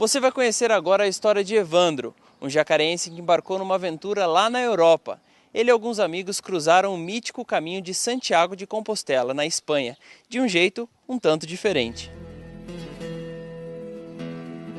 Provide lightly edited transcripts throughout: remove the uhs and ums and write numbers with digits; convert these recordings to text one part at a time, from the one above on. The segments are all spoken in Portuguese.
Você vai conhecer agora a história de Evandro, um jacareense que embarcou numa aventura lá na Europa. Ele e alguns amigos cruzaram o mítico caminho de Santiago de Compostela, na Espanha, de um jeito um tanto diferente.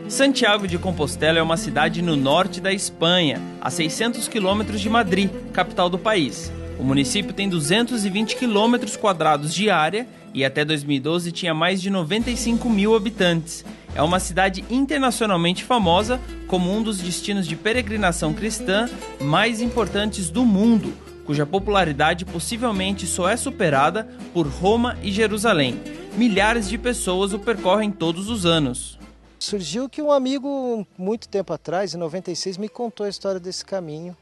Santiago de Compostela é uma cidade no norte da Espanha, a 600 quilômetros de Madrid, capital do país. O município tem 220 quilômetros quadrados de área e até 2012 tinha mais de 95 mil habitantes. É uma cidade internacionalmente famosa como um dos destinos de peregrinação cristã mais importantes do mundo, cuja popularidade possivelmente só é superada por Roma e Jerusalém. Milhares de pessoas o percorrem todos os anos. Surgiu que um amigo, muito tempo atrás, em 96, me contou a história desse caminho.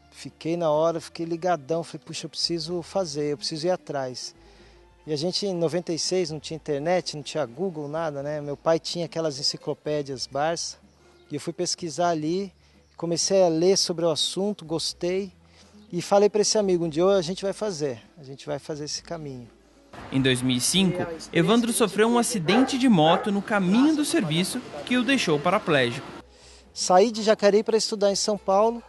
Fiquei na hora, fiquei ligadão, falei, puxa, eu preciso fazer, eu preciso ir atrás. E a gente, em 96, não tinha internet, não tinha Google, nada, né? Meu pai tinha aquelas enciclopédias Barça, e eu fui pesquisar ali, comecei a ler sobre o assunto, gostei, e falei para esse amigo, um dia a gente vai fazer esse caminho. Em 2005, Evandro sofreu um acidente de moto no caminho do serviço que o deixou paraplégico. Saí de Jacareí para estudar em São Paulo,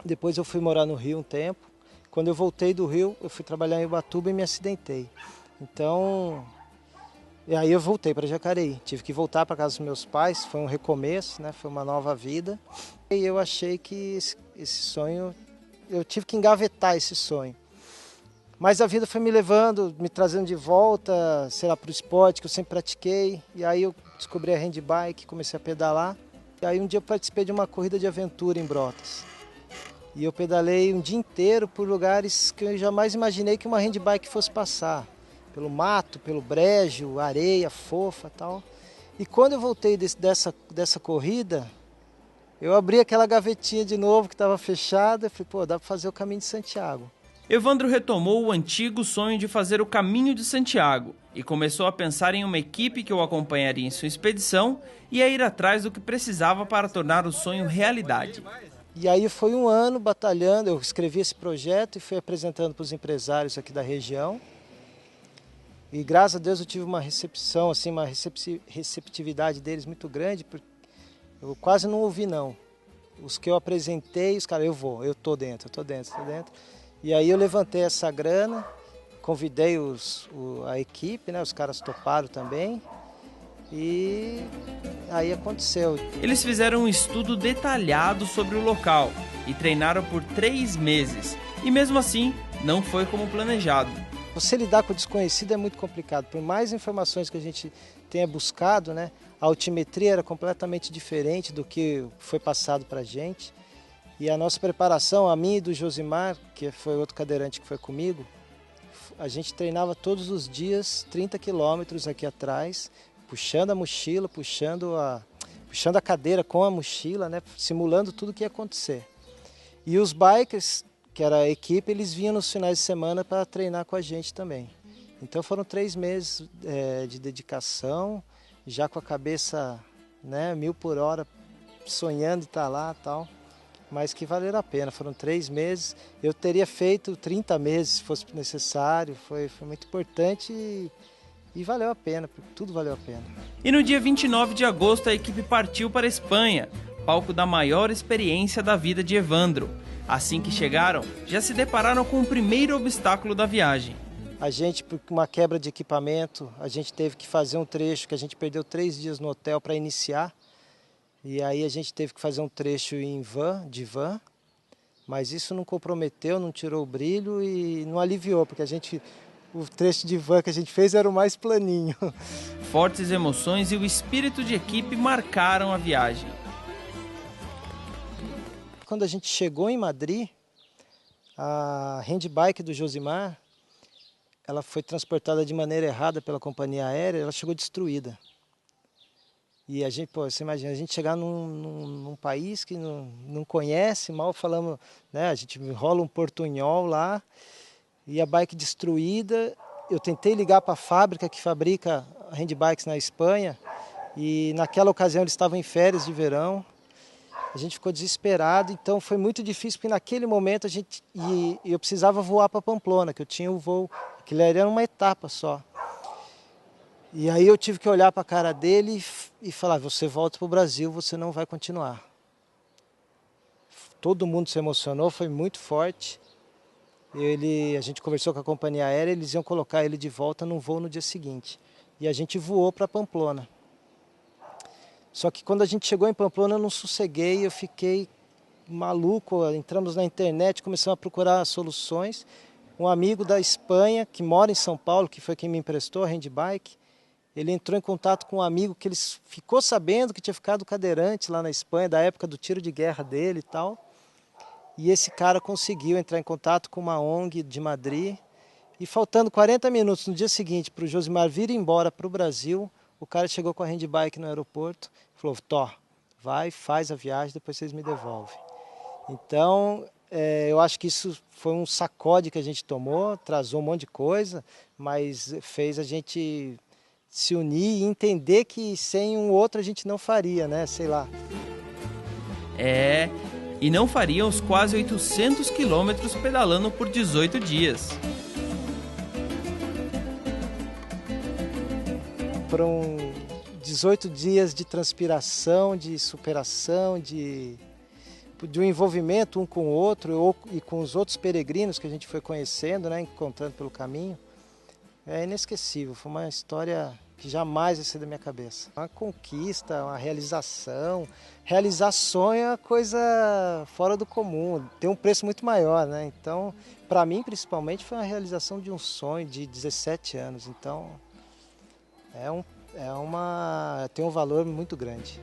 depois eu fui morar no Rio um tempo. Quando eu voltei do Rio, eu fui trabalhar em Ubatuba e me acidentei. Então, e aí eu voltei para Jacareí. Tive que voltar para casa dos meus pais, foi um recomeço, né? Foi uma nova vida. E eu achei que esse sonho, eu tive que engavetar esse sonho. Mas a vida foi me levando, me trazendo de volta, sei lá, para o esporte que eu sempre pratiquei. E aí eu descobri a handbike, comecei a pedalar. E aí um dia eu participei de uma corrida de aventura em Brotas. E eu pedalei um dia inteiro por lugares que eu jamais imaginei que uma handbike fosse passar. Pelo mato, pelo brejo, areia fofa e tal. E quando eu voltei dessa corrida, eu abri aquela gavetinha de novo que estava fechada e falei, pô, dá para fazer o caminho de Santiago. Evandro retomou o antigo sonho de fazer o caminho de Santiago e começou a pensar em uma equipe que o acompanharia em sua expedição e a ir atrás do que precisava para tornar o sonho realidade. E aí foi um ano batalhando, eu escrevi esse projeto e fui apresentando para os empresários aqui da região. E graças a Deus eu tive uma recepção, assim, uma receptividade deles muito grande, porque eu quase não ouvi não. Os que eu apresentei, os caras, eu tô dentro. E aí eu levantei essa grana, convidei a equipe, né, os caras toparam também. E aí aconteceu. Eles fizeram um estudo detalhado sobre o local e treinaram por 3 meses. E mesmo assim, não foi como planejado. Você lidar com o desconhecido é muito complicado. Por mais informações que a gente tenha buscado, né, a altimetria era completamente diferente do que foi passado para a gente. E a nossa preparação, a minha e do Josimar, que foi outro cadeirante que foi comigo, a gente treinava todos os dias 30 quilômetros aqui atrás, puxando a mochila, puxando a cadeira com a mochila, né, simulando tudo o que ia acontecer. E os bikers, que era a equipe, eles vinham nos finais de semana para treinar com a gente também. Então foram 3 meses de dedicação, já com a cabeça, né, 1000 por hora, sonhando em estar lá e tal, mas que valeram a pena. Foram 3 meses, eu teria feito 30 meses se fosse necessário, foi muito importante e valeu a pena, tudo valeu a pena. E no dia 29 de agosto a equipe partiu para a Espanha, palco da maior experiência da vida de Evandro. Assim que chegaram, já se depararam com o primeiro obstáculo da viagem. A gente, por uma quebra de equipamento, a gente teve que fazer um trecho que a gente perdeu 3 dias no hotel para iniciar. E aí a gente teve que fazer um trecho de van, mas isso não comprometeu, não tirou o brilho e não aliviou, porque o trecho de van que a gente fez era o mais planinho. Fortes emoções e o espírito de equipe marcaram a viagem. Quando a gente chegou em Madrid, a handbike do Josimar, ela foi transportada de maneira errada pela companhia aérea, ela chegou destruída. E a gente, você imagina, a gente chegar num país que não conhece, mal falamos, né? A gente rola um portunhol lá e a bike destruída. Eu tentei ligar para a fábrica que fabrica handbikes na Espanha e naquela ocasião eles estavam em férias de verão. A gente ficou desesperado, então foi muito difícil, porque naquele momento eu precisava voar para Pamplona, que eu tinha o voo, que era uma etapa só. E aí eu tive que olhar para a cara dele e falar, você volta para o Brasil, você não vai continuar. Todo mundo se emocionou, foi muito forte. A gente conversou com a companhia aérea, eles iam colocar ele de volta num voo no dia seguinte. E a gente voou para Pamplona. Só que quando a gente chegou em Pamplona eu não sosseguei, eu fiquei maluco, entramos na internet, começamos a procurar soluções. Um amigo da Espanha, que mora em São Paulo, que foi quem me emprestou a handbike, ele entrou em contato com um amigo que ele ficou sabendo que tinha ficado cadeirante lá na Espanha, da época do tiro de guerra dele e tal. E esse cara conseguiu entrar em contato com uma ONG de Madrid. E faltando 40 minutos no dia seguinte para o Josimar vir embora para o Brasil, o cara chegou com a handbike no aeroporto e falou, Tó, vai, faz a viagem, depois vocês me devolvem. Então, eu acho que isso foi um sacode que a gente tomou, atrasou um monte de coisa, mas fez a gente se unir e entender que sem um outro a gente não faria, né? Sei lá. E não faria os quase 800 quilômetros pedalando por 18 dias. Foram 18 dias de transpiração, de superação, de um envolvimento um com o outro e com os outros peregrinos que a gente foi conhecendo, né, encontrando pelo caminho. É inesquecível, foi uma história que jamais vai sair da minha cabeça. Uma conquista, uma realização. Realizar sonho é uma coisa fora do comum, tem um preço muito maior, né? Então, para mim, principalmente, foi uma realização de um sonho de 17 anos. Então, tem um valor muito grande.